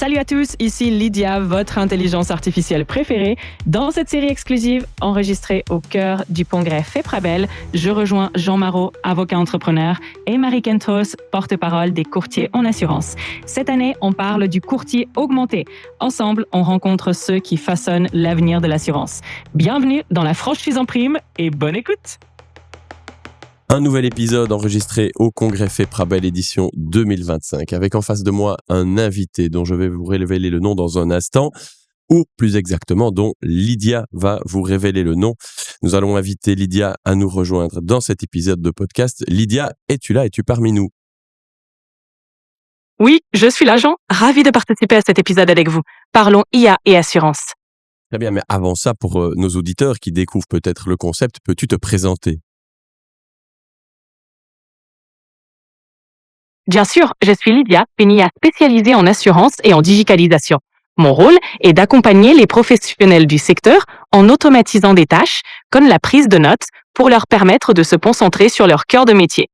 Salut à tous, ici Lydia, votre intelligence artificielle préférée. Dans cette série exclusive enregistrée au cœur du congrès FEPRABEL, je rejoins Jean Marot, avocat entrepreneur, et Marie Kentos, porte-parole des courtiers en assurance. Cette année, on parle du courtier augmenté. Ensemble, on rencontre ceux qui façonnent l'avenir de l'assurance. Bienvenue dans la franchise en prime et bonne écoute! Un nouvel épisode enregistré au Congrès FEPRABEL édition 2025, avec en face de moi un invité dont je vais vous révéler le nom dans un instant, ou plus exactement dont Lydia va vous révéler le nom. Nous allons inviter Lydia à nous rejoindre dans cet épisode de podcast. Lydia, es-tu là? Es-tu parmi nous? Oui, je suis là, Jean. Ravi de participer à cet épisode avec vous. Parlons IA et assurance. Très bien, mais avant ça, pour nos auditeurs qui découvrent peut-être le concept, peux-tu te présenter? Bien sûr, je suis Lydia, une IA spécialisée en assurance et en digitalisation. Mon rôle est d'accompagner les professionnels du secteur en automatisant des tâches, comme la prise de notes, pour leur permettre de se concentrer sur leur cœur de métier.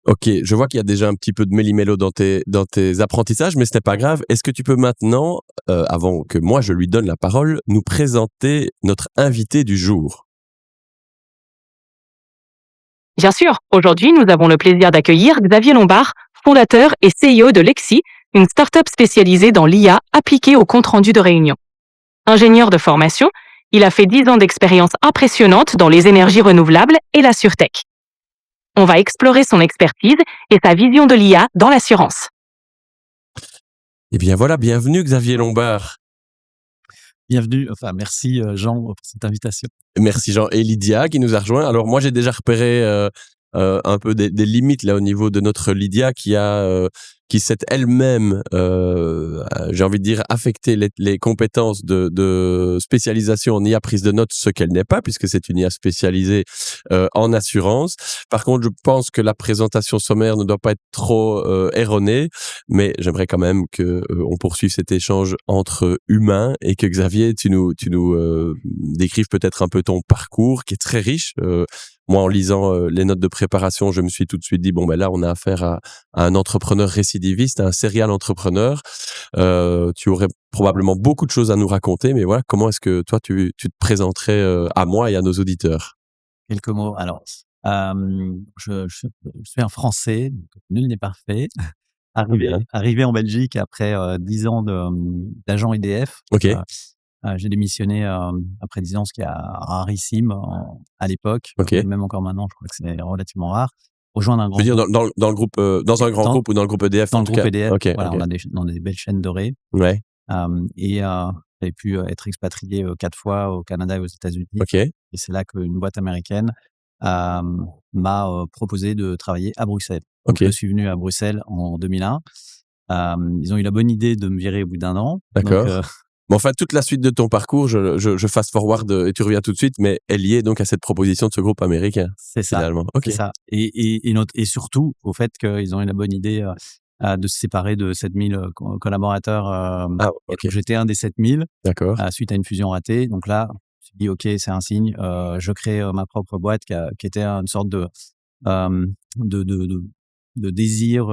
Ok, je vois qu'il y a déjà un petit peu de méli-mélo dans tes apprentissages, mais ce n'est pas grave. Est-ce que tu peux maintenant, avant que moi je lui donne la parole, nous présenter notre invité du jour? Bien sûr, aujourd'hui, nous avons le plaisir d'accueillir Xavier Lombard, fondateur et CEO de Lexi, une start-up spécialisée dans l'IA appliquée au compte-rendu de réunion. Ingénieur de formation, il a fait 10 ans d'expérience impressionnante dans les énergies renouvelables et la sûreté. On va explorer son expertise et sa vision de l'IA dans l'assurance. Eh bien voilà, bienvenue Xavier Lombard. Bienvenue, merci Jean pour cette invitation. Merci Jean et Lydia qui nous a rejoint. Alors moi j'ai déjà repéré un peu des limites là au niveau de notre Lydia qui s'est elle-même, j'ai envie de dire, affecté les compétences de spécialisation en IA prise de notes, ce qu'elle n'est pas, puisque c'est une IA spécialisée en assurance. Par contre, je pense que la présentation sommaire ne doit pas être trop erronée, mais j'aimerais quand même que on poursuive cet échange entre humains et que Xavier, tu nous décrives peut-être un peu ton parcours qui est très riche. Moi, en lisant les notes de préparation, je me suis tout de suite dit, bon, ben là, on a affaire à un entrepreneur récidiviste, à un serial entrepreneur. Tu aurais probablement beaucoup de choses à nous raconter, mais voilà, comment est-ce que toi, tu te présenterais à moi et à nos auditeurs? Quelques mots. Alors, je suis un Français, donc nul n'est parfait. Arrivé en Belgique après 10 ans d'agent EDF. Ok. J'ai démissionné après 10 ans, ce qui est rarissime à l'époque. Ok. Même encore maintenant, je crois que c'est relativement rare. Rejoindre un grand Je veux dire, groupe. dans le groupe, dans un grand groupe ou dans le groupe EDF Dans en le tout groupe cas. EDF, Ok. voilà, on a dans des belles chaînes dorées. Ouais. J'avais pu être expatrié 4 fois au Canada et aux États-Unis. Ok. Et c'est là qu'une boîte américaine m'a proposé de travailler à Bruxelles. Donc, Ok. je suis venu à Bruxelles en 2001. Ils ont eu la bonne idée de me virer au bout d'un an. D'accord. Donc, Bon, enfin, toute la suite de ton parcours, je fast forward et tu reviens tout de suite, mais est liée donc à cette proposition de ce groupe américain. c'est ça. Finalement. Ok. C'est ça. Et surtout au fait qu'ils ont eu la bonne idée de se séparer de 7000 collaborateurs. Ah, Et ok. donc, j'étais un des 7000 D'accord. suite à une fusion ratée. Donc là, je me suis dit, OK, c'est un signe. Je crée ma propre boîte qui était une sorte de désir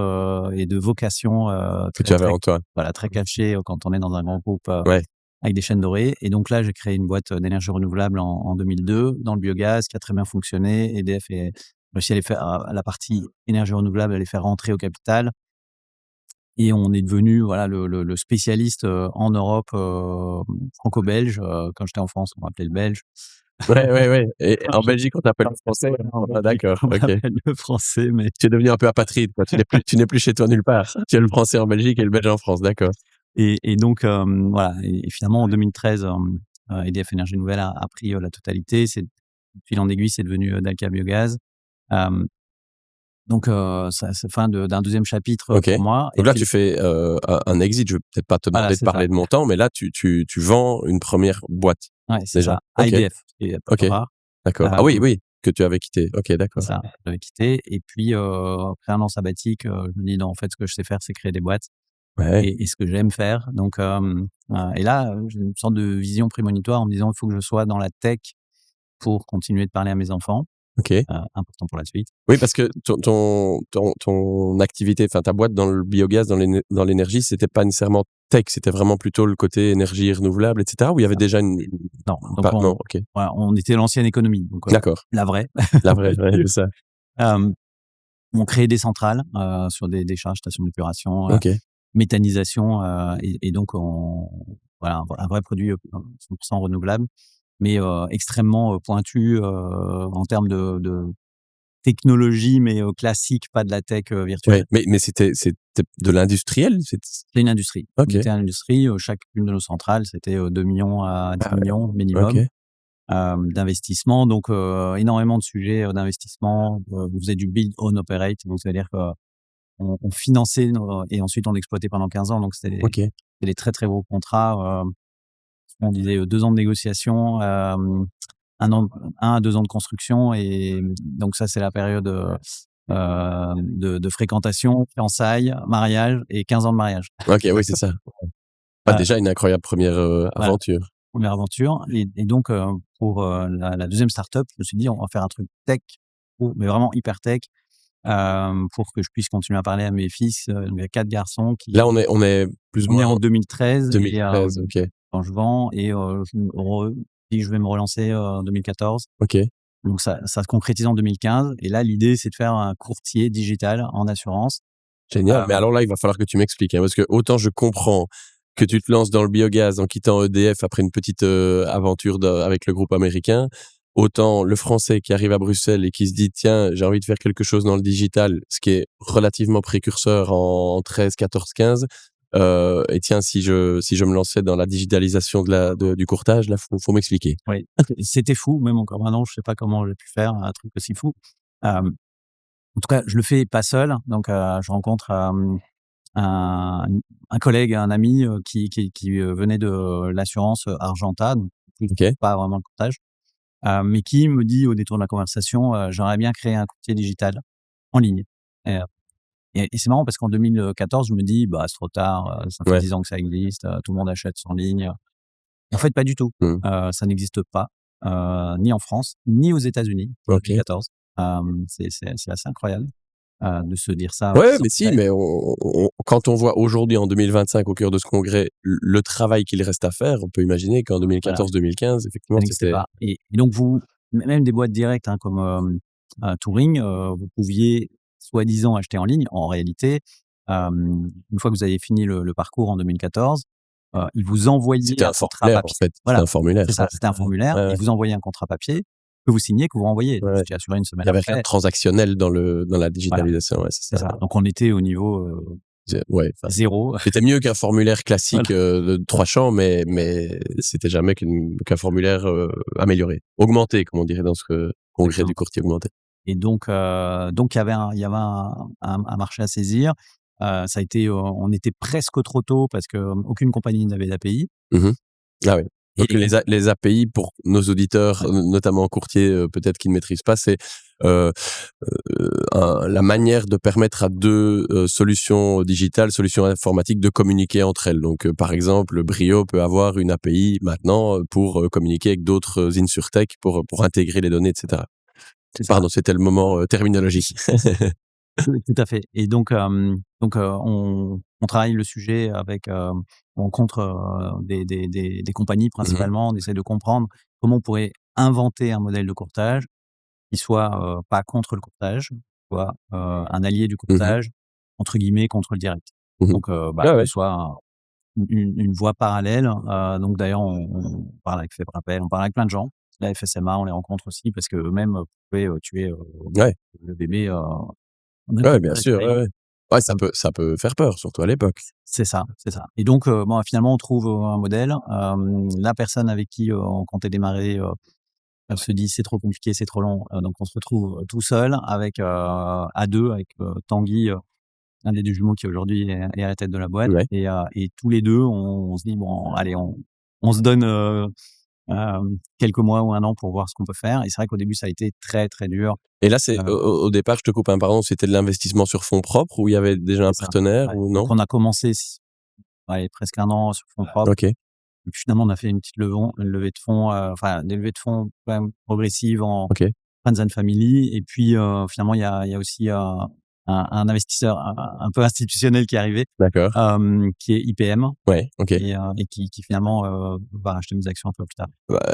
et de vocation Que tu avais en toi. voilà, très caché quand on est dans un grand groupe Ouais. avec des chaînes dorées. Et donc là, j'ai créé une boîte d'énergie renouvelable en 2002 dans le biogaz qui a très bien fonctionné. EDF est réussi à les faire la partie énergie renouvelable, à les faire rentrer au capital. Et on est devenu voilà le spécialiste en Europe franco-belge. Quand j'étais en France, on m'appelait le belge. Ouais. Et en Belgique, on t'appelle le français. Ah, d'accord. On Ok. m'appelle le français, mais Tu es devenu un peu apatride, quoi. Tu n'es plus chez toi nulle part. Tu es le français en Belgique et le belge en France. D'accord. et donc voilà. Et finalement, en 2013, EDF Énergie Nouvelle a pris la totalité. C'est de fil en aiguille, c'est devenu Dalkia Biogaz. Donc ça c'est fin d'un deuxième chapitre Ok. pour moi. Donc là, tu fais un exit. Je vais peut-être pas te demander de c'est parler ça. de montant, mais là, tu vends une première boîte. Ouais, c'est Déjà. ça. Ok. IDF, qui est Ok. rare. D'accord. Ah oui, que tu avais quitté. Ok, d'accord. C'est ça, j'avais quitté. Et puis après un an sabbatique, je me dis non, en fait, ce que je sais faire, c'est créer des boîtes Ouais. et ce que j'aime faire. Donc et là, j'ai une sorte de vision prémonitoire en me disant il faut que je sois dans la tech pour continuer de parler à mes enfants. Ok. important pour la suite. Oui, parce que ton activité, enfin ta boîte dans le biogaz, dans l'énergie, c'était pas nécessairement tech, c'était vraiment plutôt le côté énergie renouvelable, etc. Où il y avait déjà Non, donc non, ok, voilà, on était l'ancienne économie, donc d'accord, la vraie. la vraie, ouais, c'est ça. Euh, on créait des centrales sur des décharges, stations d'épuration, Ok, méthanisation, et donc voilà, un vrai produit 100% renouvelable, mais extrêmement pointu en termes de technologie, mais classique, pas de la tech virtuelle. ouais, mais c'était de l'industriel, C'est une industrie. ok, On était une industrie, chacune de nos centrales, c'était 2 millions à 10 millions ok, minimum d'investissement. Donc énormément de sujets d'investissement. Vous faisiez du build, own, operate, donc ça veut dire qu'on finançait et ensuite on exploitait pendant 15 ans. Donc c'était ok, des très, très gros contrats. On disait 2 ans de négociation, 1 à 2 ans de construction, et donc ça, c'est la période de fréquentation, fiançailles, mariage et 15 ans de mariage. ok, oui, c'est ça. Ah, déjà une incroyable première Voilà, aventure. première aventure, et donc pour la deuxième startup, je me suis dit: «On va faire un truc tech, mais vraiment hyper tech», pour que je puisse continuer à parler à mes fils. Mes 4 garçons Là, qui on est plus ou on est moins en en 2013, et 2013, ok, quand je vends, et je vais me relancer en 2014. ok. Donc ça se concrétise en 2015, et là, l'idée, c'est de faire un courtier digital en assurance. Génial. Mais alors là, il va falloir que tu m'expliques, hein, parce que autant je comprends que tu te lances dans le biogaz en quittant EDF après une petite aventure avec le groupe américain, autant le Français qui arrive à Bruxelles et qui se dit tiens, j'ai envie de faire quelque chose dans le digital, ce qui est relativement précurseur en 13, 14, 15. Et tiens, si je me lançais dans la digitalisation du courtage, là, faut m'expliquer. Oui, c'était fou, même encore maintenant, je sais pas comment j'ai pu faire un truc aussi fou. En tout cas, je le fais pas seul, donc je rencontre un collègue, un ami qui venait de l'assurance Argenta, donc plus Ok. pas vraiment le courtage, mais qui me dit au détour de la conversation: «J'aimerais bien créer un courtier digital en ligne». Et c'est marrant parce qu'en 2014, je me dis: «Bah, c'est trop tard, ça fait Ouais. 10 ans que ça existe, tout le monde achète en ligne». En fait, pas du tout. Mmh. Ça n'existe pas, ni en France, ni aux États-Unis, en Ok. 2014. C'est assez incroyable de se dire ça Ouais, 10 ans mais si, après. mais quand on voit aujourd'hui en 2025 au cœur de ce congrès le travail qu'il reste à faire, on peut imaginer qu'en Voilà, 2014-2015, effectivement, ça n'existait c'était pas, et donc même des boîtes directes, hein, comme Touring, vous pouviez soi-disant acheter en ligne. En réalité, une fois que vous avez fini le parcours en 2014, ils vous envoyaient c'était un un contrat formulaire, en papier. fait. C'était Voilà, un formulaire. c'est ça, c'était un formulaire. Ouais, ouais, Ils vous envoyaient un contrat papier que vous signez, que vous renvoyez. ouais, ouais. J'étais assuré une Il semaine y avait rien de après. transactionnel dans la Voilà, digitalisation, ouais, c'est c'est ça. ça. Donc on était au niveau Ouais, enfin, 0. c'était mieux qu'un formulaire Voilà, classique de 3 champs, mais c'était jamais qu'un formulaire amélioré. Augmenté, comme on dirait dans ce congrès exactement. du courtier augmenté. Et donc il y avait un marché à saisir. Ça a été, on était presque trop tôt parce que aucune compagnie n'avait d'API. Mmh. Ah oui. Et Donc les API pour nos auditeurs, ouais, notamment courtiers, peut-être qui ne maîtrisent pas, c'est heu la manière de permettre à 2 solutions digitales, solutions informatiques de communiquer entre elles. Donc par exemple, Brio peut avoir une API maintenant pour communiquer avec d'autres insurtech pour intégrer les données, et cetera. c'est ça. Pardon, c'était le moment terminologique. Tout à fait. Et donc on travaille le sujet avec, on rencontre des compagnies Mmh. principalement. On essaie de comprendre comment on pourrait inventer un modèle de courtage qui soit pas contre le courtage, soit un allié du Mmh. courtage, entre guillemets, «contre le direct». Mmh. Donc Ah que ouais. ce soit une voie parallèle. Donc d'ailleurs, on parle avec FEPRAPEL, on parle avec plein de gens. La FSMA, on les rencontre aussi parce qu'eux-mêmes pouvaient tuer Ouais. le bébé en un Ouais, coup de bien sûr, ouais, bringue. ouais. Ouais, ça peut faire peur, surtout à l'époque. C'est ça, c'est ça. Et donc bon, finalement, on trouve un modèle. La personne avec qui on comptait démarrer, elle se dit: «C'est trop compliqué, c'est trop long». Donc on se retrouve tout seul avec, à 2 avec Tanguy, un des 2 jumeaux qui aujourd'hui est à la tête de la boîte, Ouais. et tous les 2, on se dit: «Bon, allez, on se donne quelques mois ou 1 an pour voir ce qu'on peut faire». Et c'est vrai qu'au début, ça a été très, très dur. Et là, c'est Heu, au départ, je te coupe, hein, pardon, c'était de l'investissement sur fonds propres ou il y avait déjà un c'est ça, partenaire ouais. ou Donc non? on a commencé allez, presque 1 an sur fonds propres. OK. Et puis finalement, on a fait une petite levée de fonds, enfin des levées de fonds quand même progressives en OK. Friends and Family. Et puis finalement, il y a aussi un investisseur un peu institutionnel qui est arrivé, D'accord. qui est IPM, Ouais, ok. et qui finalement va acheter mes actions un peu plus tard.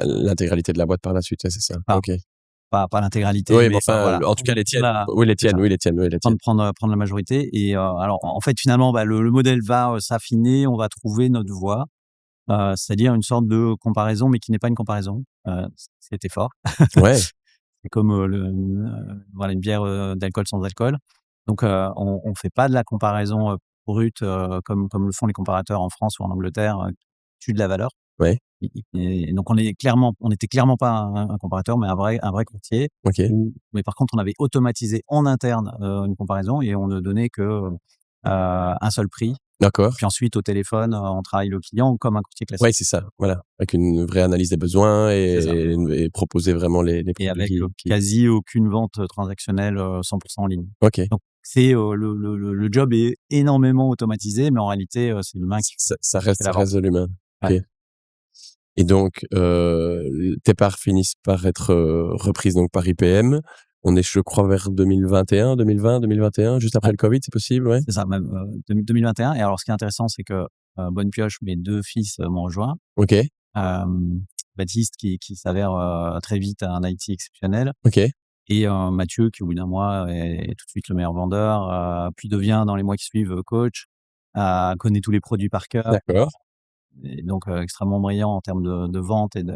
L'intégralité de la boîte par la suite, c'est ça. Enfin, Ok. pas l'intégralité, Oui, mais enfin, voilà. en tout cas, les tiennes. La- Oui, les c'est tiennes, ça. oui, les tiennes, oui, les tiennes. Prendre la majorité. Et alors, en fait, finalement, le modèle va s'affiner, on va trouver notre voie, c'est-à-dire une sorte de comparaison, mais qui n'est pas une comparaison. C'était fort. Ouais, C'est comme voilà, une bière d'alcool sans alcool. Donc, on fait pas de la comparaison brute comme le font les comparateurs en France ou en Angleterre, qui tuent de la valeur. ouais, Et donc, on était clairement pas un comparateur, mais un vrai courtier. ok. Mais par contre, on avait automatisé en interne une comparaison, et on ne donnait que un seul prix. D'accord. Puis ensuite, au téléphone, on travaille le client comme un courtier classique. Ouais, c'est ça. Voilà. Avec une vraie analyse des besoins C'est ça. et proposer vraiment les Et avec produits quasi aucune vente transactionnelle, 100% en ligne. Ok. Donc c'est le job est énormément automatisé, mais en réalité, c'est l'humain qui Ça reste fait la vente. de l'humain. Ok. Ouais. Et donc, tes parts finissent par être reprises donc par IPM. On est, je crois, vers 2021, 2020, 2021, juste après Ouais. le Covid, c'est possible, ouais? C'est ça, même 2021. Et alors, ce qui est intéressant, c'est que bonne pioche, mes 2 fils m'ont rejoint. Ok, Baptiste qui s'avère très vite un IT exceptionnel, ok, et Mathieu qui, au bout d'un mois, est tout de suite le meilleur vendeur, puis devient dans les mois qui suivent coach, connaît tous les produits par cœur, d'accord. et donc extrêmement brillant en termes de vente et de.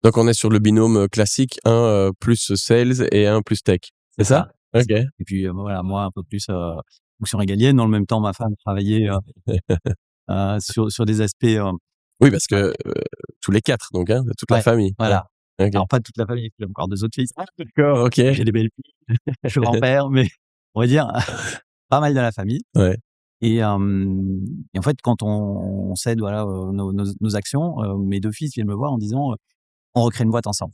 Donc, on est sur le binôme classique, un plus sales et un plus tech. C'est ça? Ok. Et puis voilà, moi un peu plus fonction régalienne. Dans le même temps, ma femme travaillait sur des aspects Oui, parce que tous les quatre, donc, hein, toute la ouais, famille. voilà. Ouais. Ok. Alors pas toute la famille, j'ai encore 2 autres fils. D'accord, ok. J'ai des belles filles, je suis grand-père, mais on va dire pas mal de la famille. Ouais. Et en fait, quand on cède voilà nos actions, mes 2 fils viennent me voir en disant on recrée une boîte ensemble.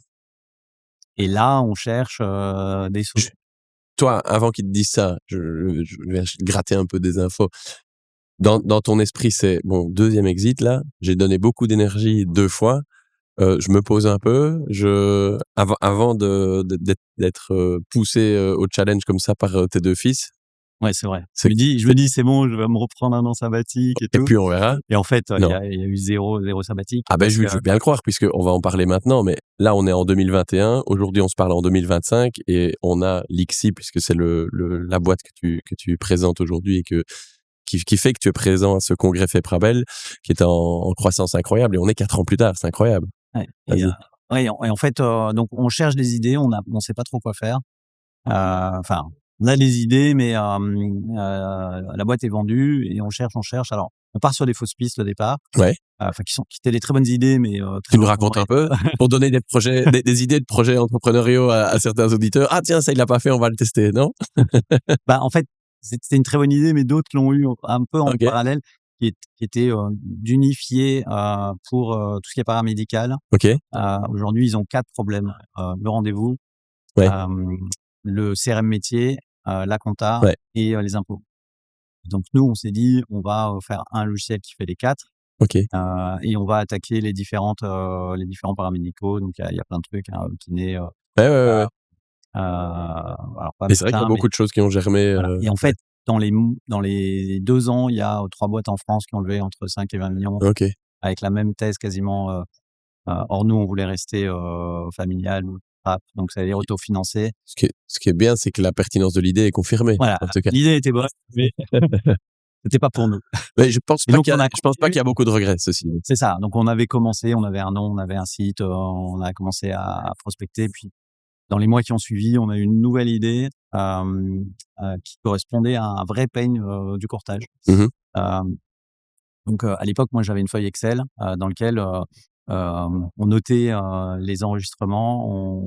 Et là, on cherche des solutions. Toi, avant qu'ils te disent ça, je vais gratter un peu des infos. Dans ton esprit, c'est bon, deuxième exit là, j'ai donné beaucoup d'énergie 2 fois. Je me pose un peu, avant d'être poussé au challenge comme ça par tes 2 fils. Ouais, c'est vrai. C'est Je me dis: «C'est bon, je vais me reprendre un an sabbatique et et tout». puis on verra. Et en fait, Non. il y a eu zéro sabbatique Ah ben parce je que veux bien le croire puisque on va en parler maintenant, mais là on est en 2021. Aujourd'hui on se parle en 2025 et on a l'ICSI puisque c'est la boîte que tu présentes aujourd'hui et qui fait que tu es présent à ce congrès FEPRABEL qui est en croissance incroyable et on est 4 ans plus tard, c'est incroyable. ouais. Vas-y. Ouais, et en fait, donc on cherche des idées, on sait pas trop quoi faire. Enfin, on a des idées, mais la boîte est vendue et on cherche. Alors, on part sur des fausses pistes au départ, Ouais. enfin qui étaient des très bonnes idées, mais Tu très nous racontes un peu pour donner des projets, des idées de projets entrepreneuriaux à certains auditeurs. Ah tiens, ça il l'a pas fait, on va le tester, non? En fait, c'était une très bonne idée, mais d'autres l'ont eu un peu en Ok, parallèle, qui était d'unifier pour tout ce qui est paramédical. ok, Aujourd'hui, ils ont 4 problèmes: le rendez-vous, ouais, le CRM métier, la compta ouais, et les impôts. Donc nous, on s'est dit: «On va faire un logiciel qui fait les 4, ok. et on va attaquer les différents paramédicaux». Donc il y a plein de trucs, hein, kiné, Ouais, ouais, ouais, ouais. alors pas Et c'est vrai qu'il y a médecin, mais beaucoup de choses qui ont germé. voilà. Et en fait, dans les 2 ans, il y a 3 boîtes en France qui ont levé entre 5 et 20 millions Ok. avec la même thèse quasiment. Or nous, on voulait rester familial ou rap, donc ça veut dire autofinancé. Ce qui est bien, c'est que la pertinence de l'idée est confirmée, Voilà, en tout cas. l'idée était bonne, mais c'était pas pour nous. Mais je pense Et pas donc on a je pense pas qu'il y a beaucoup de regrets, ceci dit. c'est ça. Donc on avait commencé, on avait un nom, on avait un site, on a commencé à prospecter. Puis dans les mois qui ont suivi, on a eu une nouvelle idée qui correspondait à un vrai pain du courtage. Mmh. Hem, donc à l'époque, moi, j'avais une feuille Excel dans lequel on notait les enregistrements,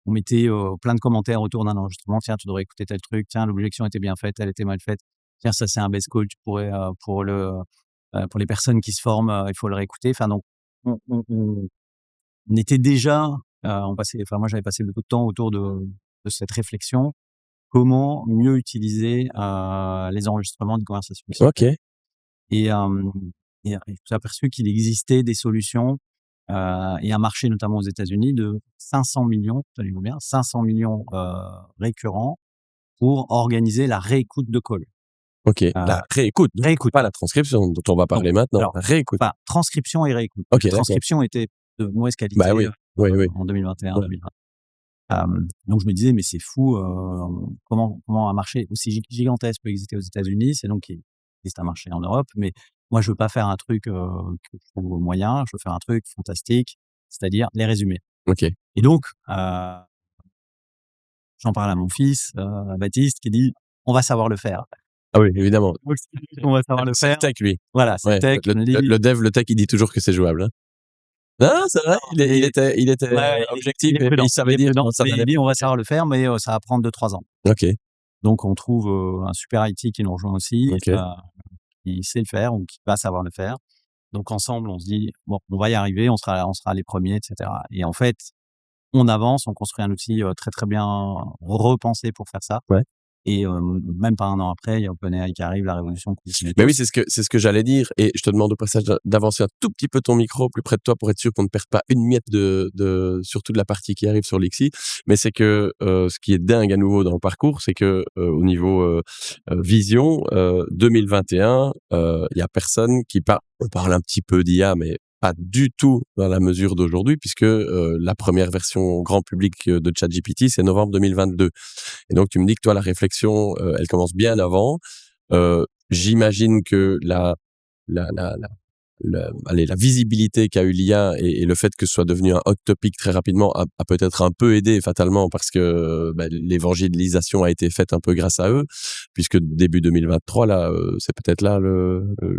on mettait plein de commentaires autour d'un enregistrement. «Tiens, tu devrais écouter tel truc. Tiens, l'objection était bien faite, elle était mal faite. Tiens, ça, c'est un best call, tu pourrais pour les personnes qui se forment, il faut le réécouter». Enfin donc on était déjà, moi, j'avais passé beaucoup de temps autour de cette réflexion. Comment mieux utiliser les enregistrements de conversations? OK. Et je me suis aperçu qu'il existait des solutions et un marché notamment aux États-Unis de 500 millions, tenez-vous bien, 500 millions récurrents pour organiser la réécoute de call. Ok, la réécoute, donc Réécoute. pas la transcription dont on va parler maintenant. alors, La réécoute. Enfin, transcription et réécoute. Ok, La d'accord. transcription était de mauvaise qualité Bah oui, oui. en 2021, Ouais. 2020. Donc je me disais, mais c'est fou, comment un marché aussi gigantesque peut exister aux États-Unis. C'est donc qu'il existe un marché en Europe, mais moi je veux pas faire un truc que je trouve moyen, je veux faire un truc fantastique, c'est-à-dire les résumés. Ok. Et donc j'en parle à mon fils, Baptiste, qui dit: «On va savoir le faire». Ah oui, évidemment. Donc on va savoir le C'est faire. le tech, lui. Voilà, c'est Ouais, tech. le dev, le tech, il dit toujours que c'est jouable. Hein. Non, c'est vrai, il était Ouais, objectif il est et prudent, il savait dire comment ça mais allait. il dit: «On va savoir le faire, mais ça va prendre 2-3 ans». Ok, Donc on trouve un super IT qui nous rejoint aussi, ok. qui sait le faire ou qui va savoir le faire. Donc ensemble, on se dit: «Bon, on va y arriver, on sera les premiers, et cetera». Et en fait, on avance, on construit un outil très, très bien repensé pour faire ça. Ouais. Et même pas 1 an après, il y a OpenAI qui arrive, la révolution continue. Mais oui, c'est ce que j'allais dire. Et je te demande au passage d'avancer un tout petit peu ton micro plus près de toi pour être sûr qu'on ne perde pas une miette surtout de la partie qui arrive sur l'Ixi. Mais c'est que ce qui est dingue à nouveau dans le parcours, c'est que au niveau vision 2021, il y a personne qui on parle un petit peu d'IA, mais pas du tout dans la mesure d'aujourd'hui, puisque la première version grand public de ChatGPT, c'est novembre 2022. Et donc, tu me dis que toi, la réflexion, elle commence bien avant. J'imagine que la visibilité qu'a eu l'IA et le fait que ce soit devenu un hot topic très rapidement a peut-être un peu aidé fatalement parce que l'évangélisation a été faite un peu grâce à eux, puisque début 2023, là, c'est peut-être là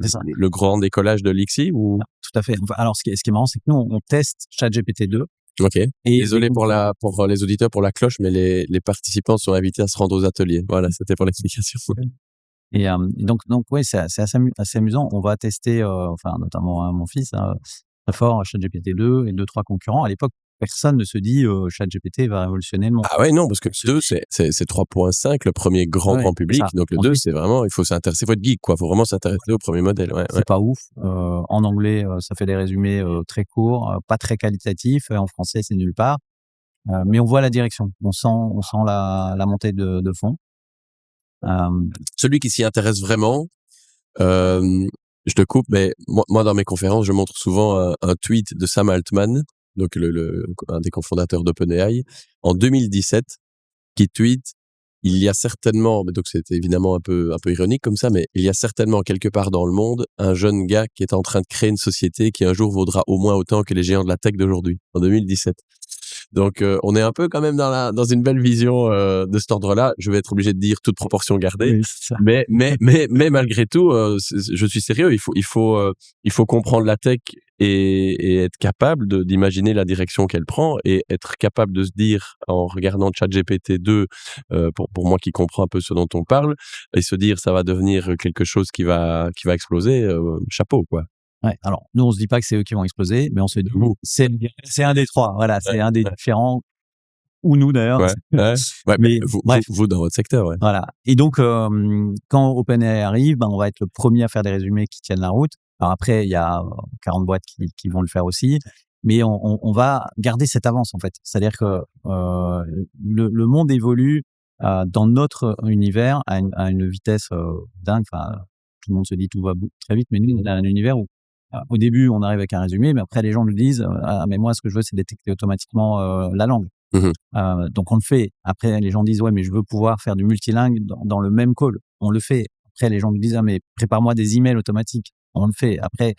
C'est ça. le grand décollage de l'Ixi ou... Tout à fait. Enfin, alors ce qui est marrant, c'est que nous, on teste ChatGPT-2. Ok. Et Désolé pour les auditeurs pour la cloche, mais les participants sont invités à se rendre aux ateliers. Voilà, c'était pour l'explication. Et donc ouais, c'est assez amusant. On va tester, enfin notamment mon fils, très fort ChatGPT-2 et 2-3 concurrents. À l'époque, personne ne se dit ChatGPT va révolutionner le monde. Ah ouais, non, parce que le 2, c'est 3.5, le premier grand public. Ça. Donc le 2, c'est vraiment, il faut s'intéresser, faut être geek, quoi. Faut vraiment s'intéresser au premier modèle. Ouais, C'est pas ouf. En anglais, ça fait des résumés très courts, pas très qualitatifs. En français, c'est nulle part. Mais on voit la direction. On sent la montée de fond. Celui qui s'y intéresse vraiment, je te coupe, mais moi dans mes conférences, je montre souvent un tweet de Sam Altman, donc un des cofondateurs d'OpenAI, en 2017, qui tweet: il y a certainement, donc c'est évidemment un peu ironique comme ça, mais il y a certainement quelque part dans le monde un jeune gars qui est en train de créer une société qui un jour vaudra au moins autant que les géants de la tech d'aujourd'hui, en 2017. Donc on est un peu quand même dans une belle vision de cet ordre-là. Je vais être obligé de dire toute proportion gardée, Oui, c'est ça. mais malgré tout, je suis sérieux. Il faut comprendre la tech et être capable d'imaginer la direction qu'elle prend et être capable de se dire en regardant ChatGPT 2 pour moi qui comprends un peu ce dont on parle et se dire ça va devenir quelque chose qui va exploser. Chapeau quoi. Ouais, alors nous on se dit pas que c'est eux qui vont exploser, mais on se dit c'est un des 3. Voilà, c'est un des différents, ou nous d'ailleurs. Ouais, Mais bref, vous dans votre secteur, ouais. Voilà. Et donc quand OpenAI arrive, on va être le premier à faire des résumés qui tiennent la route. Alors après, il y a 40 boîtes qui vont le faire aussi, mais on va garder cette avance en fait. C'est-à-dire que le monde évolue dans notre univers à une vitesse dingue. Enfin, tout le monde se dit tout va très vite, mais nous on a un univers où au début, on arrive avec un résumé, mais après, les gens nous disent mais moi, ce que je veux, c'est détecter automatiquement la langue. Donc, on le fait. Après, les gens disent ouais, mais je veux pouvoir faire du multilingue dans le même call. On le fait. Après, les gens nous disent mais prépare-moi des emails automatiques. On le fait. Après,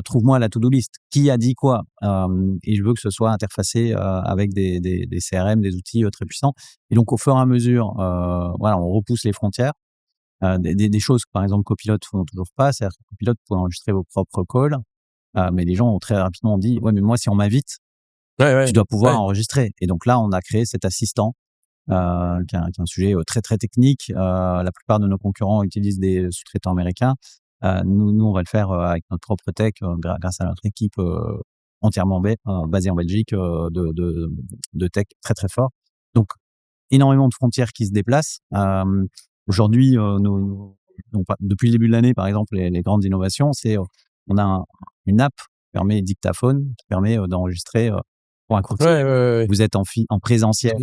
trouve-moi la to-do list. Qui a dit quoi et je veux que ce soit interfacé avec des CRM, des outils très puissants. Et donc, au fur et à mesure, voilà, on repousse les frontières. Des choses que, par exemple, Copilot font toujours pas. C'est-à-dire que Copilot, vous pouvez enregistrer vos propres calls, mais les gens ont très rapidement dit ouais, mais moi, si on m'invite, tu dois pouvoir enregistrer. Et donc là, on a créé cet assistant qui est un sujet très très technique. La plupart de nos concurrents utilisent des sous-traitants américains. Nous, on va le faire avec notre propre tech, grâce à notre équipe entièrement basée en Belgique de tech très très fort. Donc énormément de frontières qui se déplacent. Aujourd'hui, depuis le début de l'année, par exemple, les grandes innovations, c'est on a une app permet dictaphone, qui permet d'enregistrer pour un courtier. Ouais. Vous êtes en présentiel.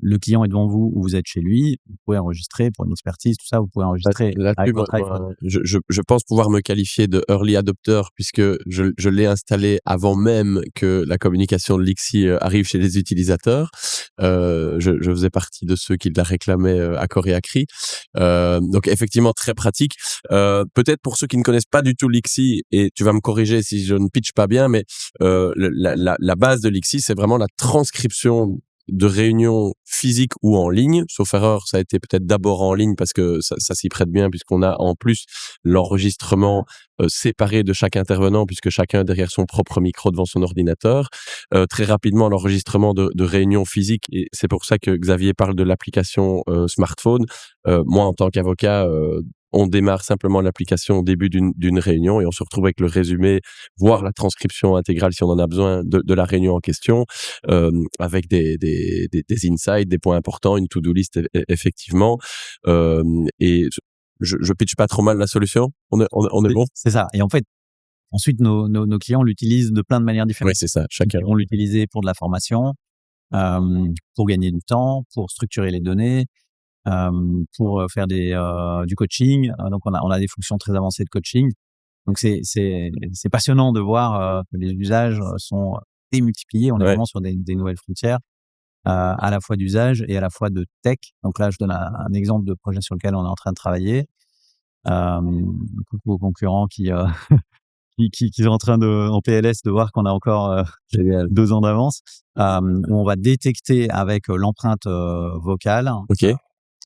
Le client est devant vous ou vous êtes chez lui, vous pouvez enregistrer pour une expertise, tout ça, vous pouvez enregistrer Là-dessus, avec votre iPhone. moi, je pense pouvoir me qualifier de early adopter puisque je l'ai installé avant même que la communication de Lixi arrive chez les utilisateurs. Je faisais partie de ceux qui la réclamaient à corps et à cri. Donc effectivement très pratique. Peut-être pour ceux qui ne connaissent pas du tout Lixi, et tu vas me corriger si je ne pitch pas bien, mais la base de Lixi, c'est vraiment la transcription de réunions physiques ou en ligne. Sauf erreur, ça a été peut-être d'abord en ligne parce que ça s'y prête bien puisqu'on a en plus l'enregistrement séparé de chaque intervenant puisque chacun derrière son propre micro devant son ordinateur. Très rapidement, l'enregistrement de réunions physiques, et c'est pour ça que Xavier parle de l'application smartphone. Moi, en tant qu'avocat, on démarre simplement l'application au début d'une réunion et on se retrouve avec le résumé, voire la transcription intégrale si on en a besoin de la réunion en question, avec des insights, des points importants, une to-do list effectivement. Et je pitch pas trop mal la solution. On est bon. C'est ça. Et en fait, ensuite nos clients l'utilisent de plein de manières différentes. Oui, c'est ça. Chacun. Ils vont l'utiliser pour de la formation, pour gagner du temps, pour structurer les données. Pour faire du coaching. Donc on a des fonctions très avancées de coaching. Donc c'est passionnant de voir que les usages sont démultipliés. On est vraiment sur des nouvelles frontières, à la fois d'usage et à la fois de tech. Donc là, je donne un exemple de projet sur lequel on est en train de travailler. Coucou aux concurrents qui sont en train en PLS de voir qu'on a encore 2 ans d'avance. Où on va détecter avec l'empreinte vocale.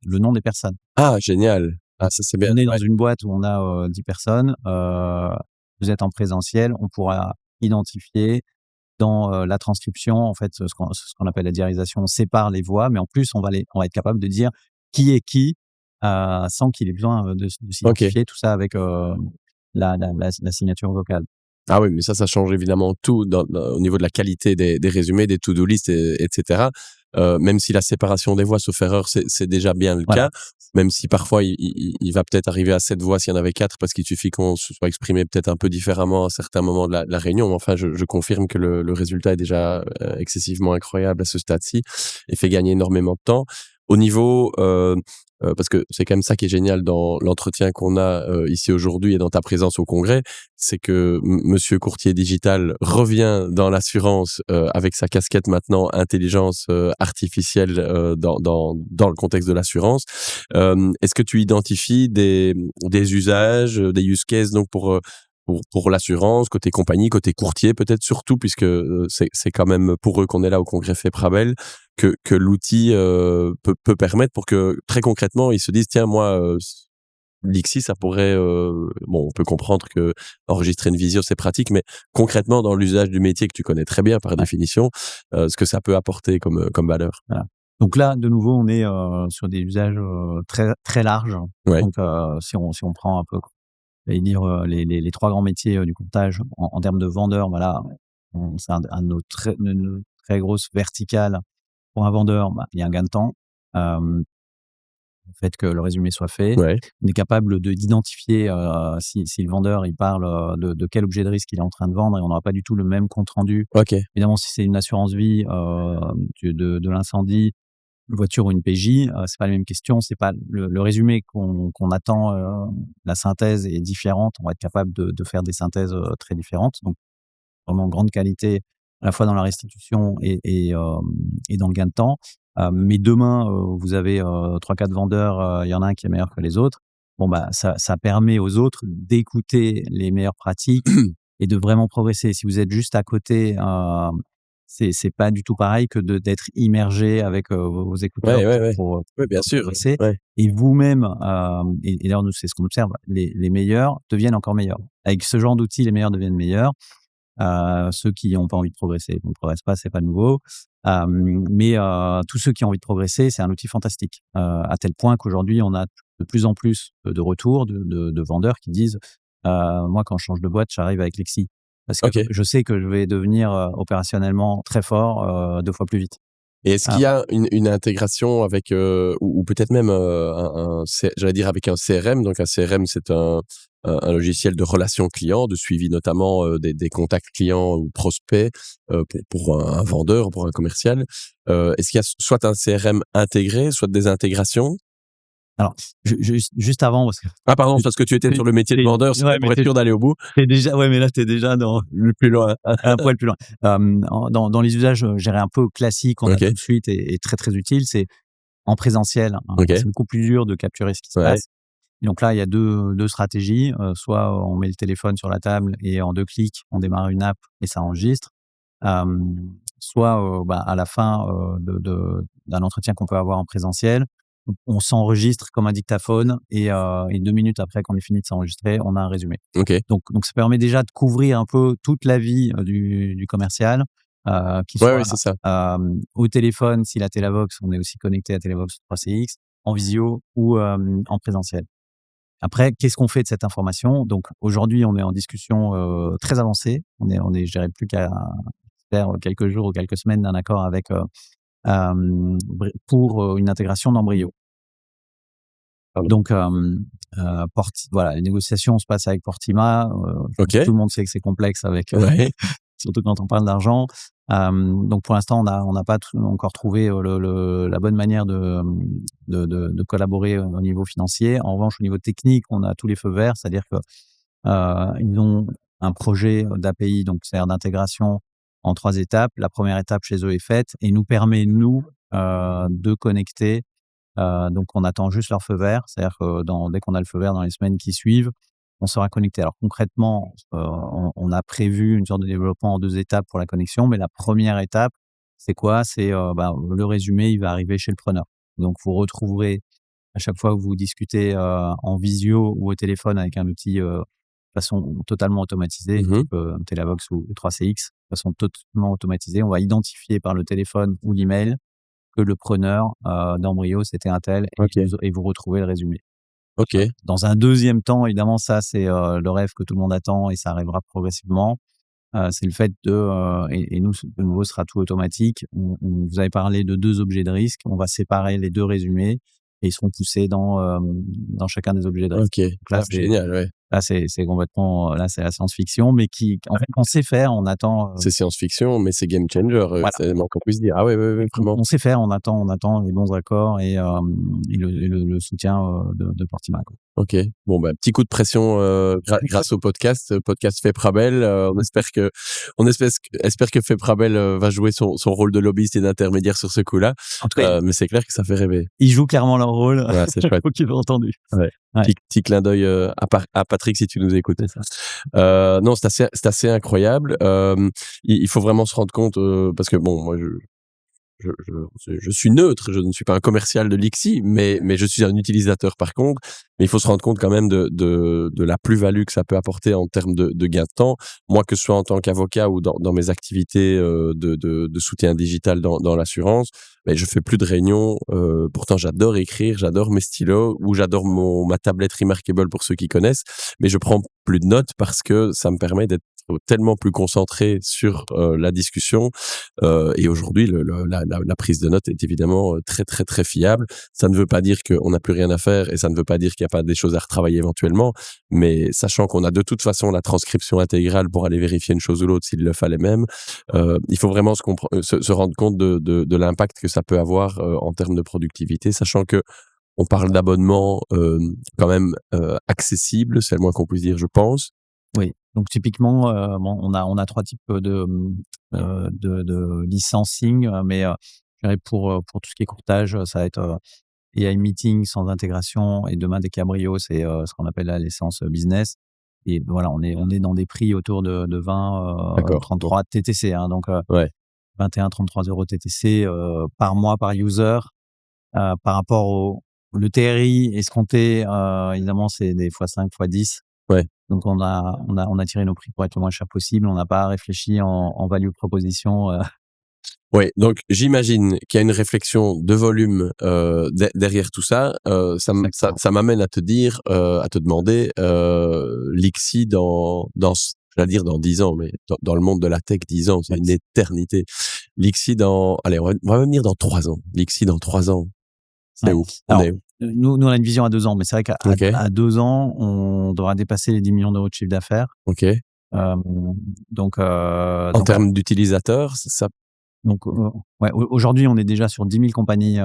Le nom des personnes. Ah, génial. Ah, ça c'est bien. On est dans une boîte où on a 10 personnes. Vous êtes en présentiel. On pourra identifier dans la transcription, en fait, ce qu'on appelle la diarisation. On sépare les voix, mais en plus, on va être capable de dire qui est qui sans qu'il ait besoin de s'identifier. Tout ça avec la signature vocale. Ah oui, mais ça change évidemment tout au niveau de la qualité des résumés, des to-do list, etc. Même si la séparation des voix, sauf erreur, c'est déjà bien le cas. Même si parfois il va peut-être arriver à 7 voix s'il y en avait 4 parce qu'il suffit qu'on se soit exprimé peut-être un peu différemment à certains moments de la réunion. Mais enfin, je confirme que le résultat est déjà excessivement incroyable à ce stade-ci et fait gagner énormément de temps. Au niveau parce que c'est quand même ça qui est génial dans l'entretien qu'on a ici aujourd'hui et dans ta présence au congrès, c'est que monsieur courtier digital revient dans l'assurance avec sa casquette maintenant intelligence artificielle dans le contexte de l'assurance. Est-ce que tu identifies des usages, des use cases donc pour l'assurance, côté compagnie, côté courtier peut-être surtout, puisque c'est quand même pour eux qu'on est là au congrès FEPRABEL, que l'outil peut permettre pour que très concrètement ils se disent tiens moi Lixi ça pourrait bon on peut comprendre que enregistrer une visio c'est pratique, mais concrètement dans l'usage du métier que tu connais très bien par définition, ce que ça peut apporter comme valeur. Voilà. Donc là de nouveau on est sur des usages très très larges. Donc si on prend un peu dire les 3 grands métiers du courtage en termes de vendeurs, voilà, c'est un de nos très grosses verticales. Pour un vendeur, il y a un gain de temps. Le fait que le résumé soit fait. On est capable d'identifier si le vendeur il parle de quel objet de risque il est en train de vendre, et on n'aura pas du tout le même compte rendu. Évidemment, si c'est une assurance vie de l'incendie, une voiture ou une PJ, c'est pas la même question, c'est pas le résumé qu'on attend, la synthèse est différente, on va être capable de faire des synthèses très différentes. Donc vraiment grande qualité à la fois dans la restitution et dans le gain de temps. Mais demain, vous avez 3-4 vendeurs, il y en a un qui est meilleur que les autres. Bon ça permet aux autres d'écouter les meilleures pratiques et de vraiment progresser. Si vous êtes juste à côté, c'est pas du tout pareil que d'être immergé avec vos écouteurs pour bien sûr. Et vous-même, et d'ailleurs nous c'est ce qu'on observe, les meilleurs deviennent encore meilleurs. Avec ce genre d'outils, les meilleurs deviennent meilleurs. Ceux qui n'ont pas envie de progresser ne progressent pas, c'est pas nouveau. Mais tous ceux qui ont envie de progresser, c'est un outil fantastique. À tel point qu'aujourd'hui, on a de plus en plus de retours de vendeurs qui disent moi, quand je change de boîte, j'arrive avec Lixi. Parce que je sais que je vais devenir opérationnellement très fort 2 fois plus vite. Et est-ce qu'il y a une intégration avec ou peut-être même j'allais dire avec un CRM. Donc un CRM, c'est un logiciel de relations clients, de suivi notamment des contacts clients ou prospects pour un vendeur, pour un commercial. Est-ce qu'il y a soit un CRM intégré, soit des intégrations? Alors, juste avant, parce que Ah pardon, parce que tu étais sur le métier de vendeur, c'est pour être sûr d'aller au bout. mais là, t'es déjà dans Le plus loin. un poil plus loin. Dans les usages, je dirais un peu classiques, on a tout de suite et très très utile, c'est en présentiel. C'est beaucoup plus dur de capturer ce qui se passe. Et donc là, il y a deux stratégies. Soit on met le téléphone sur la table et en 2 clics, on démarre une app et ça enregistre. Soit à la fin d'un entretien qu'on peut avoir en présentiel, on s'enregistre comme un dictaphone et 2 minutes après qu'on ait fini de s'enregistrer, on a un résumé. Donc ça permet déjà de couvrir un peu toute la vie du commercial, qui soit c'est ça. au téléphone, si la Telavox, on est aussi connecté à Telavox 3CX, en visio ou en présentiel. Après, qu'est-ce qu'on fait de cette information? Donc aujourd'hui, on est en discussion très avancée. On est, je dirais, plus qu'à faire quelques jours ou quelques semaines d'un accord avec pour une intégration dans Brio. Donc voilà, les négociations se passent avec Portima. Tout le monde sait que c'est complexe avec surtout quand on parle d'argent. Donc pour l'instant, on n'a pas encore trouvé la bonne manière de collaborer au niveau financier. En revanche, au niveau technique, on a tous les feux verts, c'est-à-dire que ils ont un projet d'API, donc c'est-à-dire d'intégration en 3 étapes. La première étape chez eux est faite et nous permet de connecter. Donc on attend juste leur feu vert, c'est-à-dire que dès qu'on a le feu vert dans les semaines qui suivent, on sera connecté. Alors concrètement, on a prévu une sorte de développement en 2 étapes pour la connexion, mais la première étape, c'est quoi? C'est le résumé, il va arriver chez le preneur. Donc vous retrouverez à chaque fois que vous discutez en visio ou au téléphone avec un outil de façon totalement automatisée, type Telavox ou 3CX, de façon totalement automatisée, on va identifier par le téléphone ou l'email que le preneur dans Brio, c'était un tel, et vous retrouvez le résumé. Dans un deuxième temps, évidemment, ça, c'est le rêve que tout le monde attend et ça arrivera progressivement. C'est le fait et nous, de nouveau, sera tout automatique. Vous avez parlé de 2 objets de risque. On va séparer les 2 résumés et ils seront poussés dans chacun des objets de risque. Donc là, c'est génial, Là, c'est complètement, là, c'est la science-fiction, mais en fait, on sait faire, on attend. C'est science-fiction, mais c'est game changer, c'est le moins qu'on puisse dire. Ah ouais, vraiment. On sait faire, on attend les bons accords et le soutien de Portima, quoi. Bon, petit coup de pression grâce au podcast Feprabel. On espère que Feprabel va jouer son rôle de lobbyiste et d'intermédiaire sur ce coup-là. En tout cas, mais c'est clair que ça fait rêver. Ils jouent clairement leur rôle. Ouais, c'est chouette. Qu'ils ont entendu. Petit clin d'œil à Patrick si tu nous écoutes. Non, c'est assez incroyable. Il faut vraiment se rendre compte parce que bon, moi je suis neutre, je ne suis pas un commercial de Lixi, mais je suis un utilisateur par contre. Mais il faut se rendre compte quand même de la plus-value que ça peut apporter en termes de gain de temps. Moi, que ce soit en tant qu'avocat ou dans mes activités de soutien digital dans l'assurance, mais je fais plus de réunions. Pourtant, j'adore écrire, j'adore mes stylos ou j'adore ma tablette Remarkable pour ceux qui connaissent. Mais je prends plus de notes parce que ça me permet d'être tellement plus concentré sur la discussion et aujourd'hui la prise de notes est évidemment très très très fiable. Ça ne veut pas dire qu'on n'a plus rien à faire et ça ne veut pas dire qu'il n'y a pas des choses à retravailler éventuellement, mais sachant qu'on a de toute façon la transcription intégrale pour aller vérifier une chose ou l'autre s'il le fallait même, il faut vraiment se rendre compte de l'impact que ça peut avoir en termes de productivité, sachant que on parle d'abonnements quand même accessibles, c'est le moins qu'on puisse dire, je pense. Oui. Donc typiquement, on a 3 types de licensing, mais je dirais pour tout ce qui est courtage, ça va être AI Meeting sans intégration et demain des Cabrio, c'est ce qu'on appelle la licence business. Et voilà, on est dans des prix autour de 20, 33 TTC, hein, donc 21-33 € TTC par mois par user. Par rapport le TRI escompté, évidemment, c'est des x5, x10. Donc on a tiré nos prix pour être le moins cher possible. On n'a pas réfléchi en value proposition. Oui, donc j'imagine qu'il y a une réflexion de volume derrière tout ça. Ça m'amène à te demander, Lixi j'allais dire dans 10 ans, mais dans le monde de la tech, 10 ans, c'est une éternité. Lixi allez, on va même dire dans 3 ans. Lixi dans 3 ans. C'est où? Nous, on a une vision à 2 ans, mais c'est vrai qu'à Ok. à 2 ans, on devra dépasser les 10 millions d'euros de chiffre d'affaires. Ok. Donc, En termes d'utilisateurs, ouais, aujourd'hui, on est déjà sur 10 000 compagnies,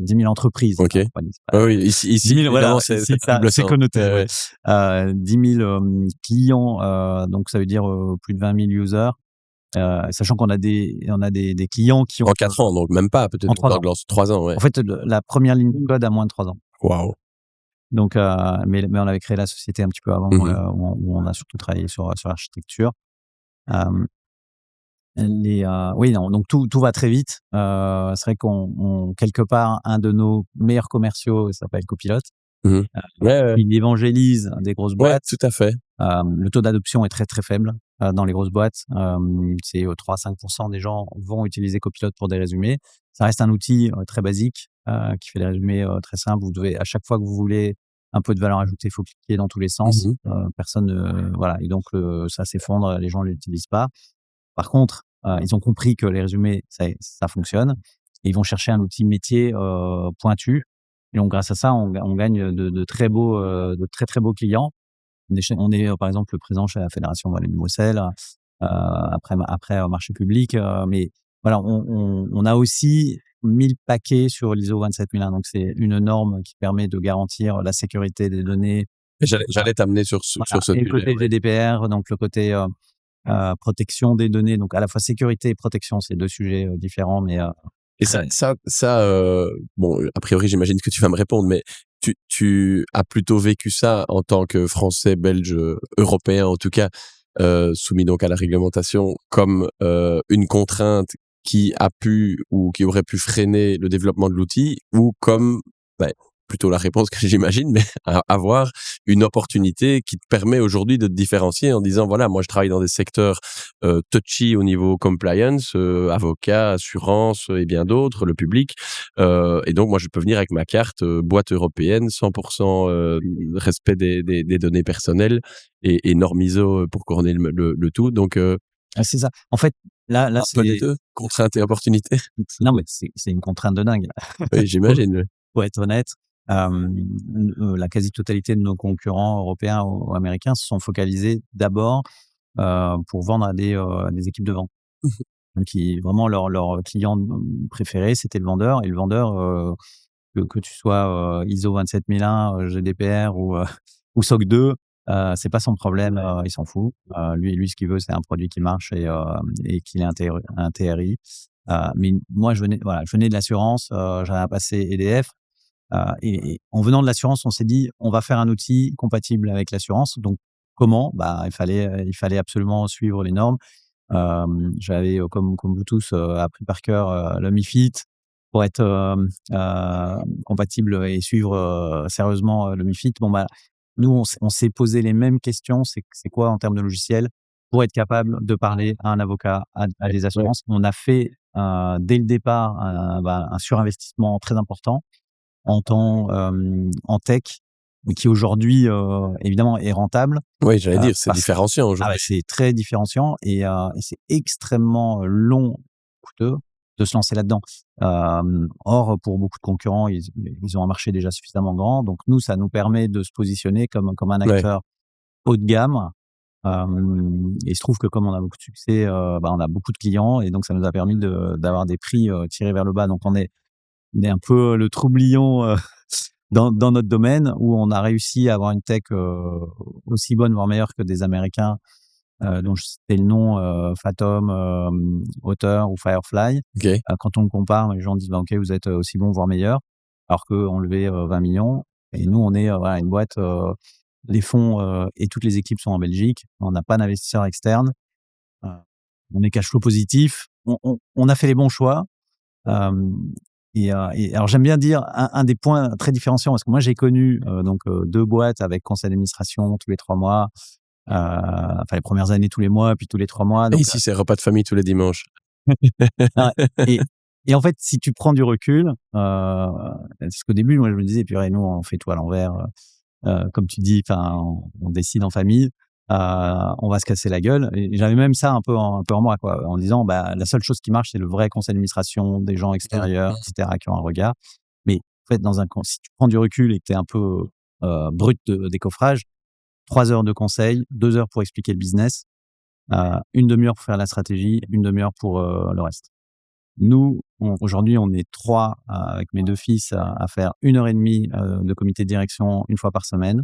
10 000 entreprises. Ok. Compagnies, c'est pas- Oui, ici 10 000, évidemment, voilà, c'est ici, double c'est sens. connoté. Ouais, Ouais. 10 000 clients, donc ça veut dire plus de 20 000 users. Sachant qu'on a des clients qui ont En 4 ans, donc même pas, peut-être en 3 ans. 3 ans, ouais. En fait, la première ligne de code a moins de 3 ans. Waouh. Donc, mais on avait créé la société un petit peu avant, Mhm. où on a surtout travaillé sur l'architecture. Oui, non, donc tout va très vite. C'est vrai qu'on quelque part, un de nos meilleurs commerciaux s'appelle Copilot. Mhm. Ouais, Il évangélise des grosses ouais, boîtes. tout à fait. Le taux d'adoption est très, très faible dans les grosses boîtes. C'est 3-5% des gens vont utiliser Copilot pour des résumés. Ça reste un outil très basique qui fait des résumés très simples. Vous devez, à chaque fois que vous voulez un peu de valeur ajoutée, il faut cliquer dans tous les sens. Mhm. Personne, voilà. Et donc, ça s'effondre, les gens ne l'utilisent pas. Par contre, ils ont compris que les résumés, ça fonctionne. Et ils vont chercher un outil métier pointu. Et donc, grâce à ça, on gagne de très beaux, de très, très beaux clients. On est par exemple présent chez la Fédération Wallonie-Moselle, après au marché public, mais voilà, on a aussi mis le paquet sur l'ISO 27001. Donc c'est une norme qui permet de garantir la sécurité des données. Et j'allais t'amener sur ce Voilà, et le sujet. côté GDPR, donc le côté protection des données, donc à la fois sécurité et protection, c'est 2 sujets différents, mais Et bon, a priori, j'imagine que tu vas me répondre, mais tu as plutôt vécu ça en tant que Français, Belge, Européen, en tout cas, soumis donc à la réglementation, comme une contrainte qui a pu ou qui aurait pu freiner le développement de l'outil, ou comme, ben, plutôt la réponse que j'imagine, mais avoir une opportunité qui te permet aujourd'hui de te différencier en disant, voilà, moi je travaille dans des secteurs touchy au niveau compliance, avocat, assurance et bien d'autres, le public. Et donc, moi, je peux venir avec ma carte boîte européenne, 100% respect des données personnelles et normes ISO pour couronner le tout. Donc, c'est ça. En fait, là, un peu les deux, contraintes et opportunités. non, mais c'est une contrainte de dingue. Oui, j'imagine. Pour être honnête, la quasi-totalité de nos concurrents européens ou américains se sont focalisés d'abord pour vendre à des équipes de vente. Donc vraiment leur client préféré, c'était le vendeur. Et le vendeur, que tu sois ISO 27001, GDPR ou SOC 2, c'est pas son problème, il s'en fout. Lui, ce qu'il veut, c'est un produit qui marche et qu'il ait un TRI. Mais moi, je venais de l'assurance, j'avais un passé EDF. Et en venant de l'assurance, on s'est dit, on va faire un outil compatible avec l'assurance. Donc, comment? Bah, il fallait absolument suivre les normes. J'avais, comme vous tous, appris par cœur le MiFID pour être compatible et suivre sérieusement le MiFID. Bon, bah, nous, on s'est posé les mêmes questions. C'est quoi en termes de logiciel pour être capable de parler à un avocat, à des assurances. On a fait dès le départ un surinvestissement très important en temps, en tech, mais qui aujourd'hui, évidemment, est rentable. Oui, j'allais dire, c'est différenciant aujourd'hui. C'est très différenciant et c'est extrêmement long, coûteux de se lancer là-dedans. Or, pour beaucoup de concurrents, ils ont un marché déjà suffisamment grand. Donc nous, ça nous permet de se positionner comme un acteur haut de gamme. Et il se trouve que comme on a beaucoup de succès, on a beaucoup de clients et donc ça nous a permis d'avoir des prix tirés vers le bas. Donc on est un peu le troublion dans notre domaine où on a réussi à avoir une tech aussi bonne, voire meilleure que des Américains dont je citais le nom, Fathom, Otter ou Firefly. Okay. Quand on le compare, les gens disent OK, vous êtes aussi bon, voire meilleur, alors qu'on levait 20 millions. Et nous, on est une boîte, les fonds et toutes les équipes sont en Belgique. On n'a pas d'investisseurs externes. On est cash flow positif. On a fait les bons choix. Et alors j'aime bien dire un des points très différenciants, parce que moi j'ai connu 2 boîtes avec conseil d'administration tous les 3 mois, les premières années tous les mois, puis tous les 3 mois. Donc, et ici c'est repas de famille tous les dimanches. Et en fait, si tu prends du recul, parce qu'au début moi je me disais, purée, nous on fait tout à l'envers, comme tu dis, on décide en famille. On va se casser la gueule. Et j'avais même ça un peu en moi, quoi, en disant, la seule chose qui marche, c'est le vrai conseil d'administration, des gens extérieurs, etc., qui ont un regard. Mais fait, si tu prends du recul et que tu es un peu brut de décoffrage, 3 heures de conseil, 2 heures pour expliquer le business, 1 demi-heure pour faire la stratégie, 1 demi-heure pour le reste. Nous, aujourd'hui, on est 3 avec mes 2 fils à faire 1 heure et demie de comité de direction 1 fois par semaine.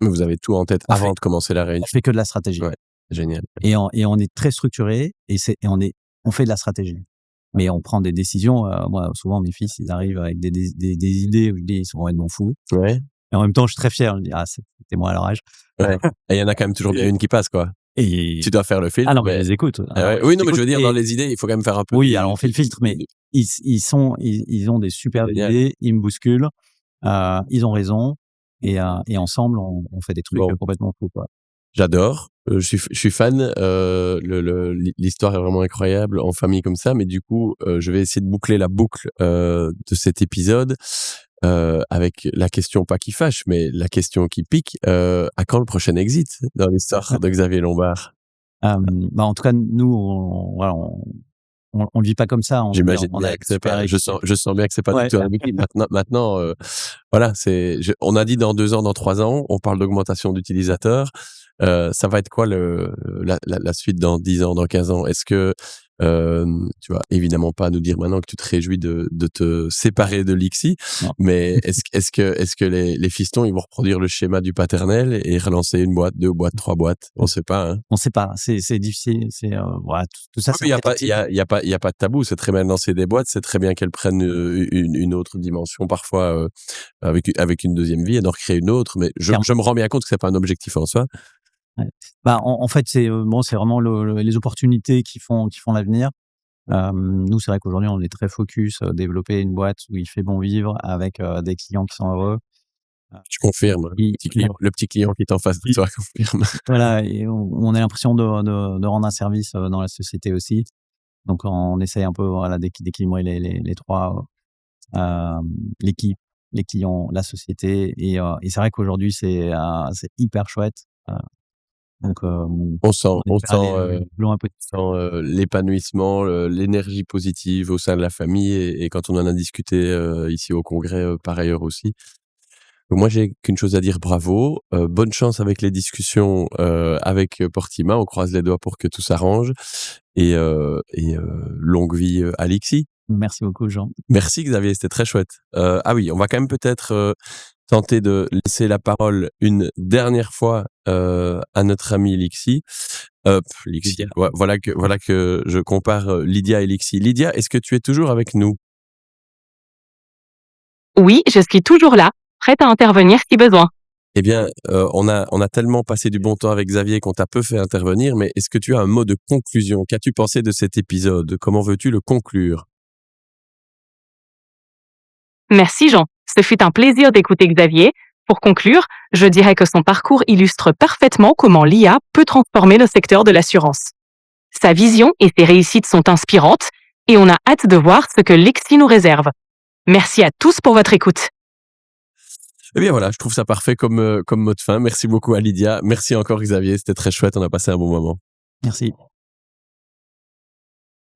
Mais vous avez tout en tête avant de commencer la réunion. On fait que de la stratégie. Ouais, génial. Et on est très structuré et on fait de la stratégie. Mais on prend des décisions. Moi, souvent, mes fils, ils arrivent avec des idées où je dis, ils sont vraiment fous. Ouais. Et en même temps, je suis très fier. Je dis, c'était moi à leur âge. Ouais. Et il y en a quand même toujours bien une qui passe, quoi. Et tu dois faire le filtre. Ah non, mais je les écoute. Oui, non, mais je veux dire, dans les idées, il faut quand même faire un peu. Oui, alors on fait le filtre, mais ils ont des super idées, ils me bousculent, ils ont raison, et ensemble, on fait des trucs complètement fous, quoi. J'adore. Je suis fan. L'histoire est vraiment incroyable en famille comme ça, mais du coup, je vais essayer de boucler la boucle de cet épisode avec la question pas qui fâche, mais la question qui pique. À quand le prochain exit dans l'histoire de Xavier Lombard? En tout cas, nous, on le vit pas comme ça. J'imagine bien que c'est pas. Je sens bien que c'est pas du tout un équilibre. Maintenant, voilà, on a dit dans 2 ans, dans 3 ans, on parle d'augmentation d'utilisateurs. Ça va être quoi la suite dans 10 ans, dans 15 ans? Est-ce que tu vas évidemment pas nous dire maintenant que tu te réjouis de te séparer de Lixi, mais est-ce que les fistons, ils vont reproduire le schéma du paternel et relancer 1 boîte, 2 boîtes, 3 boîtes? On sait pas, hein. On sait pas. C'est difficile. Voilà, tout ça. Il y a pas de tabou. C'est très bien de lancer des boîtes. C'est très bien qu'elles prennent une autre dimension parfois avec une deuxième vie et d'en recréer une autre. Mais je me rends bien compte que c'est pas un objectif en soi. Ouais. En fait, c'est vraiment les opportunités qui font l'avenir. Nous, c'est vrai qu'aujourd'hui, on est très focus développer une boîte où il fait bon vivre avec des clients qui sont heureux. Je confirme. Le petit client qui est en face de toi confirme. Voilà, et on a l'impression de rendre un service dans la société aussi. Donc, on essaye un peu d'équilibrer les 3, l'équipe, les clients, la société. Et c'est vrai qu'aujourd'hui, c'est hyper chouette. Donc, on sent l'épanouissement, l'énergie positive au sein de la famille et quand on en a discuté ici au congrès par ailleurs aussi. Donc moi, j'ai qu'une chose à dire, bravo. Bonne chance avec les discussions avec Portima. On croise les doigts pour que tout s'arrange et longue vie à Lixi. Merci beaucoup, Jean. Merci Xavier, c'était très chouette. Ah oui, on va quand même peut-être tenter de laisser la parole une dernière fois à notre ami Lixi. Lixi. Voilà que je compare Lydia et Lixi. Lydia, est-ce que tu es toujours avec nous? Oui, je suis toujours là, prête à intervenir si besoin. Eh bien, on a tellement passé du bon temps avec Xavier qu'on t'a peu fait intervenir, mais est-ce que tu as un mot de conclusion? Qu'as-tu pensé de cet épisode? Comment veux-tu le conclure? Merci Jean, ce fut un plaisir d'écouter Xavier. Pour conclure, je dirais que son parcours illustre parfaitement comment l'IA peut transformer le secteur de l'assurance. Sa vision et ses réussites sont inspirantes et on a hâte de voir ce que Lixi nous réserve. Merci à tous pour votre écoute. Eh bien voilà, je trouve ça parfait comme mot de fin. Merci beaucoup à Lydia. Merci encore Xavier, c'était très chouette, on a passé un bon moment. Merci.